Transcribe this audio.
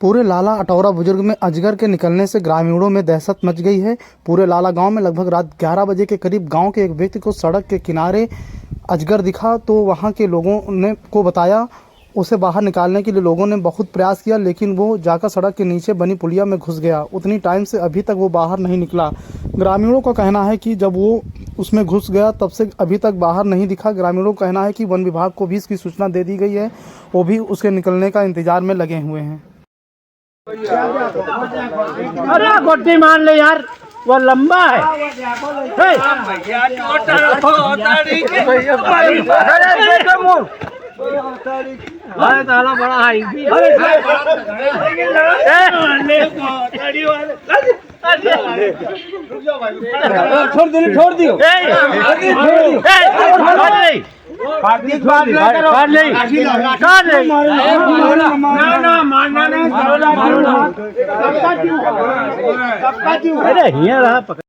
पूरे लाला अटौरा बुजुर्ग में अजगर के निकलने से ग्रामीणों में दहशत मच गई है। पूरे लाला गांव में लगभग रात 11 बजे के करीब गांव के एक व्यक्ति को सड़क के किनारे अजगर दिखा तो वहां के लोगों ने को बताया। उसे बाहर निकालने के लिए लोगों ने बहुत प्रयास किया, लेकिन वो जाकर सड़क के नीचे बनी पुलिया में घुस गया। उतनी टाइम से अभी तक वो बाहर नहीं निकला। ग्रामीणों का कहना है कि जब वो उसमें घुस गया तब से अभी तक बाहर नहीं दिखा। ग्रामीणों का कहना है कि वन विभाग को भी इसकी सूचना दे दी गई है, वो भी उसके निकलने का इंतजार में लगे हुए हैं। अरे गोटी मान ले यार, वो लंबा है। ताला बड़ा है। छोड़ दियो। अरे